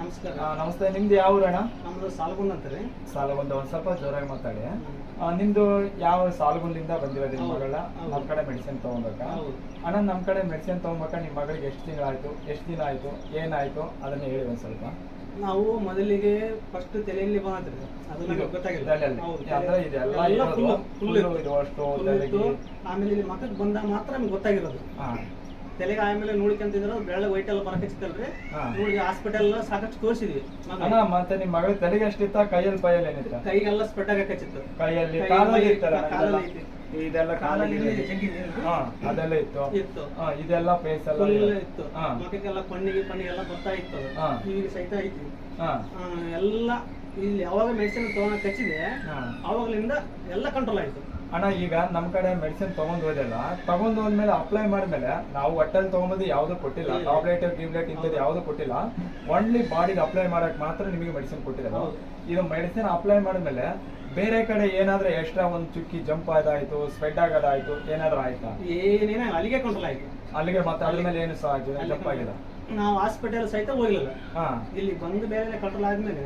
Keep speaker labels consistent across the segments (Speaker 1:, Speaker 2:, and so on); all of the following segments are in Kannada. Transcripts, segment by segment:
Speaker 1: ನಮಸ್ಕಾರ.
Speaker 2: ನಮಸ್ತೆ. ನಿಮ್ದು ಯಾವ ಊರಣ್ಣ?
Speaker 1: ನಮ್ದು ಸಾಲಗುಂದ ಅಂತಾರೆ.
Speaker 2: ಸಾಲಗುಂದ. ಒಂದ್ ಸ್ವಲ್ಪ ಜೋರಾಗಿ ಮಾತಾಡಿ. ನಿಮ್ದು ಯಾವ ಸಾಲಗುಂದಿಂದ ಬಂದಿರೋದು ನಿಮ್ಮ ಮಗಳ? ನಮ್ ಕಡೆ ಮೆಡಿಸಿನ್ ತಗೊಂಬೇಕಾ ಅಣ್ಣ? ನಮ್ ಕಡೆ ಮೆಡಿಸಿನ್ ತಗೊಂಬೇಕಾ? ನಿಮ್ ಮಗಳಿಗೆ ಎಷ್ಟು ದಿನ ಆಯ್ತು ಏನಾಯ್ತು ಅದನ್ನ ಹೇಳಿ ಒಂದ್ ಸ್ವಲ್ಪ.
Speaker 1: ನಾವು ಮೊದಲಿಗೆ ಫಸ್ಟ್ ತಲೆಯಲ್ಲಿ ಬಂದ್ರಿ, ಅದು ನಮಗೆ ಗೊತ್ತಾಗಿಲ್ಲ. ಆಮೇಲೆ ಇಲ್ಲಿ ಮಕ್ಕಳಿಗೆ ಬಂದಾಗ ಮಾತ್ರ ನಮ್ಗೆ ಗೊತ್ತಾಗಿರೋದು. ತಲೆಗೆ ಆಮೇಲೆ ನೋಡ್ಕೊಂತಿದ್ರು ಬೆಳ್ಳ ವೈಟ್ ಎಲ್ಲ ಬರಕಚ್ಚಿತ್ತಲ್ರಿ, ನೋಡಿ ಹಾಸ್ಪಿಟಲ್ ಸಾಕಷ್ಟು ತೋರಿಸಿದ್ವಿ.
Speaker 2: ಮತ್ತೆ ನಿಮ್ ಮಗಳ ತಲೆಗೆ ಎಷ್ಟಿತ್ತ? ಕೈಯಲ್ಲಿ ಪೈಯಲ್ಲಿ ಏನಿತ್ತ?
Speaker 1: ಕೈಗೆಲ್ಲ ಸ್ಪ್ರೆಡ್ ಆಗಕಚ್ಚಿತ್ತು.
Speaker 2: ಕೈಯಲ್ಲಿ ಇದೆಲ್ಲ ಅದೆಲ್ಲ ಇತ್ತು. ಇದೆಲ್ಲ ಫೇಸ್ ಎಲ್ಲ
Speaker 1: ಇತ್ತು. ಮಕ್ಕಳಿಗೆಲ್ಲ ಕಣ್ಣಿಗೆ ಎಲ್ಲ ಬರ್ತಾ ಇತ್ತು. ಈಗ ಸಹಿತ ಐತಿ ಎಲ್ಲ. ಇಲ್ಲಿ ಯಾವಾಗ ಮೆಡಿಸಿನ್ ತಗೊಂಡ್ ಕಚ್ಚಿದೆ ಅವಾಗ್ಲಿಂದ ಎಲ್ಲ ಕಂಟ್ರೋಲ್ ಆಯ್ತು.
Speaker 2: ಅಣ್ಣ ಈಗ ನಮ್ ಕಡೆ ಮೆಡಿಸಿನ್ ತಗೊಂಡ್ ಹೋದ್ಮೇಲೆ ಅಪ್ಲೈ ಮಾಡಿದ್ಮೇಲೆ ನಾವು ಹೊಟ್ಟೆಲ್ ತಗೊಂಬಂದು ಯಾವ್ದು ಕೊಟ್ಟಿಲ್ಲ, ಟ್ಯಾಬ್ಲೆಟ್ ಗಿಬ್ಲೆಟ್ ಇಂಥದ್ದು ಯಾವ್ದು ಕೊಟ್ಟಿಲ್ಲ. ಓನ್ಲಿ ಬಾಡಿಗೆ ಅಪ್ಲೈ ಮಾಡಕ್ ಮಾತ್ರ ನಿಮಗೆ ಮೆಡಿಸಿನ್ ಕೊಟ್ಟಿದ್ದಾರೆ. ಇದು ಮೆಡಿಸಿನ್ ಅಪ್ಲೈ ಮಾಡಿದ್ಮೇಲೆ ಬೇರೆ ಕಡೆ ಏನಾದ್ರೂ ಎಕ್ಸ್ಟ್ರಾ ಒಂದ್ ಚುಕ್ಕಿ ಜಂಪ್ ಆದಾಯ್ತು, ಸ್ಪ್ರೆಡ್ ಆಗೋದಾಯ್ತು, ಏನಾದ್ರೂ ಆಯ್ತಾ?
Speaker 1: ಏನೇನ ಅಲ್ಲಿಗೆ ಕಂಟ್ರೋಲ್ ಆಯ್ತು.
Speaker 2: ಅಲ್ಲಿಗೆ ಮತ್ತೆ ಅದ್ರ ಮೇಲೆ ಏನು ಜಂಪ್ ಆಗಿಲ್ಲ.
Speaker 1: ನಾವು ಹಾಸ್ಪಿಟಲ್ ಸಹಿತ ಹೋಗ್ಲಿಲ್ಲ. ಇಲ್ಲಿ ಬಂದು ಬೇರೆ ಕಂಟ್ರೋಲ್ ಆದ್ಮೇಲೆ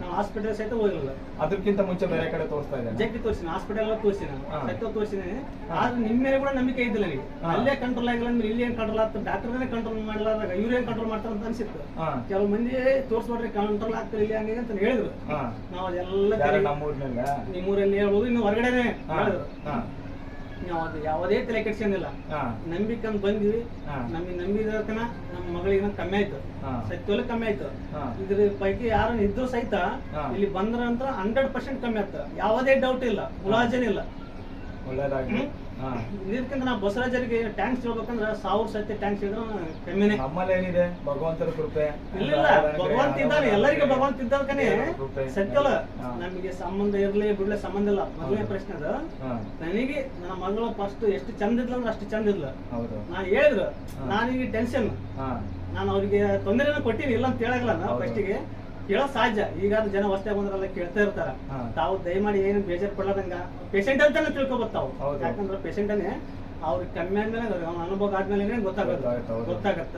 Speaker 1: ನಾವು ಹಾಸ್ಪಿಟಲ್ ಸಹಿತ ಹೋಗ್ಲಿಲ್ಲ.
Speaker 2: ಅದಕ್ಕಿಂತ ಮುಂಚೆ ಬೇರೆ ಕಡೆ ತೋರಿಸ್ತಾ ಇದ್ದೇನೆ.
Speaker 1: ಜಗ್ಗಿ ತೋರಿಸಿನ, ಹಾಸ್ಪಿಟಲ್ ತೋರಿಸಿನ, ಸಹಿತ ತೋರಿಸಿದ್ದೇನೆ. ಆದ್ರೆ ನಿಮ್ಮ ಮೇಲೆ ಕೂಡ ನಂಬಿಕೆ ಇದ್ದಿಲ್ಲ ನನಗೆ. ಅಲ್ಲೇ ಕಂಟ್ರೋಲ್ ಆಗಿಲ್ಲ ಅಂದ್ರೆ ಇಲ್ಲಿ ಏನ್ ಕಂಟ್ರೋಲ್ ಆಗ್ತದೆ? ಡಾಕ್ಟರ್ನೇ ಕಂಟ್ರೋಲ್ ಮಾಡಲಾದಾಗ ಇವ್ರೇನ್ ಕಂಟ್ರೋಲ್ ಮಾಡ್ತಾರ ಅಂತ ಅನ್ಸಿತ್ತು. ಕೆಲವು ಮಂದಿ ತೋರಿಸ್ಬಿಟ್ರೆ ಕಂಟ್ರೋಲ್ ಆಗ್ತದೆ ಇಲ್ಲಿ ಹಂಗೆ ಅಂತ ಹೇಳಿದ್ರು. ನಾವು ಅದೆಲ್ಲ ನಿಮ್ಮೂರಲ್ಲಿ ಹೇಳ್ಬೋದು, ಇನ್ನು ಹೊರಗಡೆನೆ ಹೇಳಿದ್ರು. ನಾವು ಅದು ಯಾವುದೇ ತಲೆ ಕೆಡ್ಸಂದಿಲ್ಲ. ನಂಬಿಕಂದ್ ಬಂದ್ವಿ. ನಮಗೆ ನಂಬಿದಕನ ನಮ್ಮ ಮಗಳಿಗೆ ಕಮ್ಮಿ ಆಯ್ತು, ಸತ್ಯಲ್ಲ ಕಮ್ಮಿ ಆಯ್ತು. ಇದ್ರ ಪೈಕಿ ಯಾರು ಇದ್ರು ಸಹಿತ ಇಲ್ಲಿ ಬಂದ್ರ ಅಂತ 100% ಕಮ್ಮಿ ಆಗ್ತದೆ. ಯಾವುದೇ ಡೌಟ್ ಇಲ್ಲ, ಮುಲಾಜನ್ ಇಲ್ಲ.
Speaker 2: ಒಳ್ಳೇದಾಗಿ.
Speaker 1: ಇದಕ್ಕಿಂತ ನಾವು ಬಸವರಾಜರಿಗೆ ಟ್ಯಾಂಕ್ಸ್ ಹೇಳ್ಬೇಕಂದ್ರೆ 1000 ಸತ್ಯ ಟ್ಯಾಂಕ್ಸ್ ಹೇಳಿದ್ರೆ ಕಮ್ಮಿನೇ.
Speaker 2: ನಮ್ಮಲ್ಲಿ ಏನಿದೆ ಭಗವಂತರ ಕೃಪೆ.
Speaker 1: ಇಲ್ಲ, ಭಗವಂತ ಇದ್ದಾನೆ, ಎಲ್ಲರಿಗೆ ಭಗವಂತ ಇದ್ದಾನೆ. ಸತ್ಯಲ್ಲ, ನಮಗೆ ಸಂಬಂಧ ಇರ್ಲಿ ಬಿಡ್ಲಿ ಸಂಬಂಧ ಇಲ್ಲ. ಮೊದಲನೇ ಪ್ರಶ್ನೆ ಅದು. ನನಗೆ ನನ್ನ ಮಗಳು ಫಸ್ಟ್ ಎಷ್ಟು ಚಂದ ಇದ್ಲ ಅಂದ್ರೆ ಅಷ್ಟು ಚಂದ ಇದ್ಲ. ನಾನು ಹೇಳಿದ್ರು ನಾನೀಗ ಟೆನ್ಷನ್, ನಾನು ಅವ್ರಿಗೆ ತೊಂದರೆನ ಕೊಟ್ಟಿನಿ, ಇಲ್ಲ ಅಂತ ಹೇಳಲ್ಲ. ನಾವು ಫಸ್ಟಿಗೆ ಕೇಳೋ ಸಹಜ. ಈಗಾದ್ರೂ ಜನ ಹೊಸ್ತಾಗ ಬಂದ್ರಲ್ಲ ಕೇಳ್ತಾ ಇರ್ತಾರ. ತಾವು ದಯಮಾಡಿ ಏನು ಬೇಜಾರ್ ಪಡಲಾರಂಗ ಪೇಷಂಟ್ ಅಂತಾನೆ ತಿಳ್ಕೊಬತ್ತಾವು. ಯಾಕಂದ್ರೆ ಪೇಷಂಟ್ ಅನ್ನೇ ಅವ್ರಿಗೆ ಕಮ್ಮಿ ಆದ್ಮೇಲೆ ಅನುಭವ ಆದ್ಮೇಲೆ ಗೊತ್ತಾಗತ್ತ.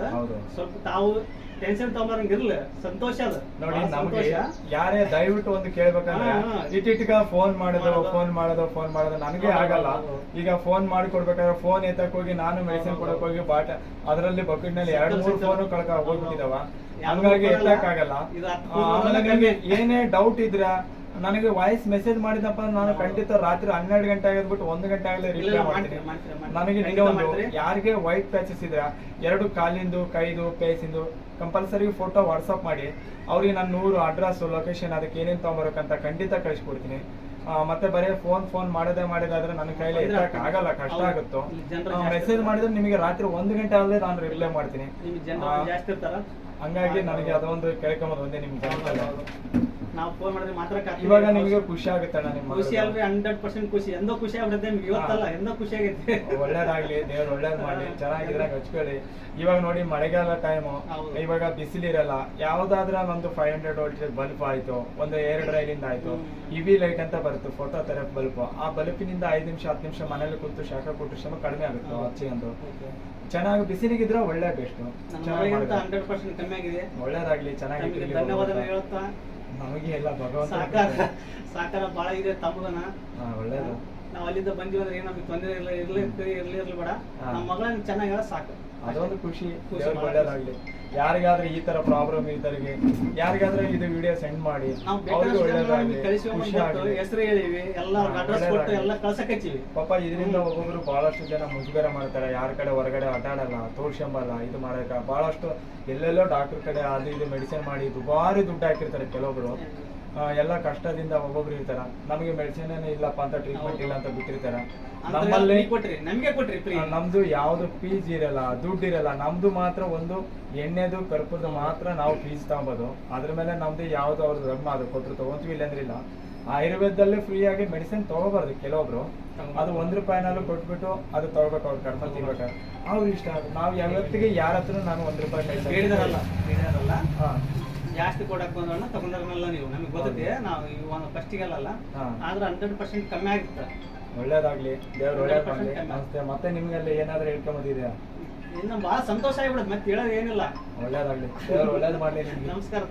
Speaker 1: ಸ್ವಲ್ಪ ತಾವು ಟೆನ್ಷನ್ ತಗೊಂಬರಂಗ ಇರ್ಲಿ, ಸಂತೋಷ ಅದ
Speaker 2: ನೋಡಿ. ನಮ್ಗೆ ಯಾರೇ ದಯವಿಟ್ಟು ಒಂದು ಕೇಳ್ಬೇಕಂದ್ರೆ ಇಟ್ಟಿಟ್ಗ ಫೋನ್ ಮಾಡೋದು ನನಗೆ ಆಗಲ್ಲ. ಈಗ ಫೋನ್ ಮಾಡಿ ಕೊಡ್ಬೇಕಾದ್ರೆ ಫೋನ್ ಎತ್ತಕ್ ಹೋಗಿ ನಾನು ಮೆಡಿಸಿನ್ ಕೊಡಕ್ ಹೋಗಿ ಅದರಲ್ಲಿ ಬಕೆಟ್ ನಲ್ಲಿ 2-3 ಫೋನ್ ಕಳ್ಕ ಹೋಗ್ಬಿಟ್ಟಿದಾವ. ಹಂಗಾಗಿ ಎತ್ತಕ್ ಆಗಲ್ಲ. ಆಮೇಲೆ ನಿಮ್ಗೆ ಏನೇ ಡೌಟ್ ಇದ್ರ ನನಗೆ ವಾಯ್ಸ್ ಮೆಸೇಜ್ ಮಾಡಿದಪ್ಪ, ನಾನು ಖಂಡಿತ ರಾತ್ರಿ 12 ಗಂಟೆ ಆಗಿದ್ಬಿಟ್ಟು 1 ಗಂಟೆ ಆಗಲೇ ರಿಪ್ಲೈ ಮಾಡ್ತೀನಿ. ನನಗೆ ಇನ್ನೊಂದು, ಯಾರಿಗೆ ವೈಟ್ ಪ್ಯಾಚಸ್ ಇದ್ರ 2 ಕಾಲಿಂದು ಕೈದು ಫೇಸಿಂದು ಕಂಪಲ್ಸರಿ ಫೋಟೋ ವಾಟ್ಸಪ್ ಮಾಡಿ ಅವ್ರಿಗೆ ನಾನು 100 ಅಡ್ರೆಸ್ ಲೊಕೇಶನ್ ಅದಕ್ಕೆ ಏನೇನು ತಗೊಂಬರ್ಬೇಕಂತ ಖಂಡಿತ ಕಳಿಸ್ಕೊಡ್ತೀನಿ. ಮತ್ತೆ ಬರೀ ಫೋನ್ ಮಾಡೋದಾದ್ರೆ ನನ್ನ ಕೈಲಿ ಎತ್ತಕ್ ಆಗಲ್ಲ, ಕಷ್ಟ ಆಗುತ್ತೋ. ಮೆಸೇಜ್ ಮಾಡಿದ್ರೆ ನಿಮಗೆ ರಾತ್ರಿ 1 ಗಂಟೆ ಆಗಲೇ ನಾನು ರಿಪ್ಲೈ ಮಾಡ್ತೀನಿ. ಹಂಗಾಗಿ ನನಗೆ ಅದೊಂದು ಕೇಳ್ಕೊಂಬದು ಒಂದೇ ನಿಮ್ಗೆ.
Speaker 1: ನಾವು ಫೋನ್ ಮಾಡಿದ್ರೆ ಮಾತ್ರ
Speaker 2: ಇವಾಗ ನಿಮಗೆ ಖುಷಿ ಆಗುತ್ತೆ. ನಿಮ್ಮ
Speaker 1: ಖುಷಿ ಅಲ್ರಿ, 100% ಖುಷಿ. ಎಂದೋ ಖುಷಿ ಆಗ್ಬಿಡುತ್ತೆ ನಿಮ್ಗೆ, ಇವತ್ತಲ್ಲ ಎಂದೋ ಖುಷಿ ಆಗೈತೆ.
Speaker 2: ಒಳ್ಳೇದಾಗ್ಲಿ, ದೇವ್ರು ಒಳ್ಳೇದ್ ಮಾಡಿ, ಚೆನ್ನಾಗಿದ್ರಾಗ ಹಚ್ಕೊಳ್ಳಿ. ಇವಾಗ ನೋಡಿ ಮಳೆಗಾಲ ಟೈಮು, ಇವಾಗ ಬಿಸಿಲಿರಲ್ಲ. ಯಾವ್ದಾದ್ರ ಒಂದು 500 ವೋಲ್ಟೇಜ್ ಬಲ್ಬ್ ಆಯ್ತು, ಒಂದು ಏರ್ ಡ್ರೈಲಿಂದ ಆಯ್ತು, ಇವಿ ಲೈಟ್ ಅಂತ ಬರುತ್ತೆ, ಫೋಟೋ ತರ ಬಲ್ಬ್. ಆ ಬಲ್ಬಿನಿಂದ 5 ನಿಮಿಷ 10 ನಿಮಿಷ ಮನೇಲಿ ಕುಂತು ಶಾಖ ಕೊಟ್ಟು ಶ್ರಮ ಕಡಿಮೆ ಆಗುತ್ತೆ. ಹಚ್ಚಿಕೊಂಡು ಚೆನ್ನಾಗಿ ಬಿಸಿಲಿಗಿದ್ರೆ ಒಳ್ಳೆ ಬೆಸ್ಟ್.
Speaker 1: 100% ಕಮ್ಮಿ ಆಗಿದೆ.
Speaker 2: ಒಳ್ಳೇದಾಗ್ಲಿ, ಚೆನ್ನಾಗಿ
Speaker 1: ಧನ್ಯವಾದ ಹೇಳ್ತಾ
Speaker 2: ನಮಗೆ ಎಲ್ಲ ಭಗವಂತ
Speaker 1: ಸಾಕಾರ ಬಾಳ ಇದೆ ತಮ್ಮದನ.
Speaker 2: ಒಳ್ಳೇದು.
Speaker 1: ನಾವ್ ಅಲ್ಲಿಂದ ಬಂದಿವಿ ಅಂದ್ರೆ ನಮ್ಗೆ ತೊಂದರೆ ಇರ್ಲಿ ಬೇಡ, ನಮ್ಮ ಮಗಳನ್ನ ಚೆನ್ನಾಗಿ ಸಾಕು.
Speaker 2: ಅದೊಂದು ಖುಷಿ. ಒಳ್ಳೇದಾಗ್ಲಿ. ಯಾರಿಗಾದ್ರೆ ಈ ತರ ಪ್ರಾಬ್ಲಮ್ ಇದ್ದರಿಗೆ ಯಾರಿಗಾದ್ರೆ ಇದು ವಿಡಿಯೋ ಸೆಂಡ್ ಮಾಡಿ
Speaker 1: ಹೆಸರು ಹೇಳಿವಿ, ಎಲ್ಲ ಅಡ್ರೆಸ್ ಕೊಟ್ಟು ಎಲ್ಲ ಕಳ್ಸಕ್ ಹಚ್ಚಿವಿ.
Speaker 2: ಪಾಪ ಇದರಿಂದ ಒಬ್ಬೊಬ್ರು ಬಹಳಷ್ಟು ಜನ ಮುಜುಗರ ಮಾಡ್ತಾರೆ. ಯಾರ ಕಡೆ ಹೊರಗಡೆ ಅಡ್ಡಾಡಲ್ಲ, ತೋರ್ಸಂಬಲ್ಲ, ಇದು ಮಾಡಕ ಬಹಳಷ್ಟು ಎಲ್ಲೆಲ್ಲೋ ಡಾಕ್ಟರ್ ಕಡೆ ಅದು ಇದು ಮೆಡಿಸಿನ್ ಮಾಡಿ ದುಬಾರಿ ದುಡ್ಡು ಹಾಕಿರ್ತಾರೆ ಕೆಲವೊಬ್ರು. ಎಲ್ಲ ಕಷ್ಟದಿಂದ ಒಬ್ಬೊಬ್ರು ಇರ್ತಾರ. ನಮಗೆ ಮೆಡಿಸಿನ್ ಇಲ್ಲಪ್ಪ ಅಂತ ಟ್ರೀಟ್ಮೆಂಟ್ ಇಲ್ಲ ಅಂತ ಬಿಟ್ಟಿರ್ತಾರ. ನಮ್ಮಲ್ಲಿ ನಮ್ದು ಯಾವ್ದು ಫೀಸ್ ಇರಲ್ಲ, ದುಡ್ಡು ಇರಲ್ಲ. ನಮ್ದು ಮಾತ್ರ ಒಂದು ಎಣ್ಣೆದು ಕರ್ಪೂರದ ಮಾತ್ರ ನಾವು ಫೀಸ್ ತಗೋಬಹುದು. ಅದ್ರ ಮೇಲೆ ನಮ್ದು ಯಾವ್ದು ಅವ್ರ ಧರ್ಮ ಅದು ಕೊಟ್ಟರು ತಗೊಂತೀವಿ, ಇಲ್ಲಂದ್ರೆ ಇಲ್ಲ. ಆಯುರ್ವೇದದಲ್ಲೇ ಫ್ರೀ ಆಗಿ ಮೆಡಿಸಿನ್ ತಗೋಬಾರ್ದು ಕೆಲವೊಬ್ರು. ಅದು 1 ರೂಪಾಯಿನಾದ್ರು ಕೊಟ್ಬಿಟ್ಟು ಅದು ತಗೋಬೇಕು, ಅವ್ರು ಕರ್ಮ ತಿನ್ಬೇಕಾದ್ರೆ ಅವ್ರು ಇಷ್ಟ. ನಾವು ಯಾವತ್ತಿಗೆ ಯಾರ ಹತ್ರ ನಾನು 1 ರೂಪಾಯಿ
Speaker 1: ಹೇಳಿದಾರಲ್ಲ ಜಾಸ್ತಿ ಕೊಡಕ್ ಬಂದ್ರಲ್ಲ ತಗೊಂಡ್ರಲ್ಲ ನೀವು, ನಮಗೆ ಗೊತ್ತಿದೆ. ನಾವು ಫಸ್ಟಿಗೆಲ್ಲ ಆದ್ರೆ 100% ಕಮ್ಮಿ ಆಗುತ್ತೆ.
Speaker 2: ಒಳ್ಳೇದಾಗ್ಲಿ, ದೇವ್ರು ಒಳ್ಳೇದ್ ಮಾಡ್ಲಿ. ನಮಸ್ತೆ. ಮತ್ತೆ ನಿಮ್ಗೆಲ್ಲ ಏನಾದ್ರು ಹೇಳ್ಕೊಂಬಂದಿದ್ಯಾ?
Speaker 1: ಇನ್ನು ಬಹಳ ಸಂತೋಷ ಆಗ್ಬಿಡುತ್ತೆ, ಮತ್ತೆ ಹೇಳೋದು ಏನಿಲ್ಲ.
Speaker 2: ಒಳ್ಳೇದಾಗ್ಲಿ, ದೇವ್ರು ಒಳ್ಳೇದ್ ಮಾಡ್ಲಿ.
Speaker 1: ನಮಸ್ಕಾರ.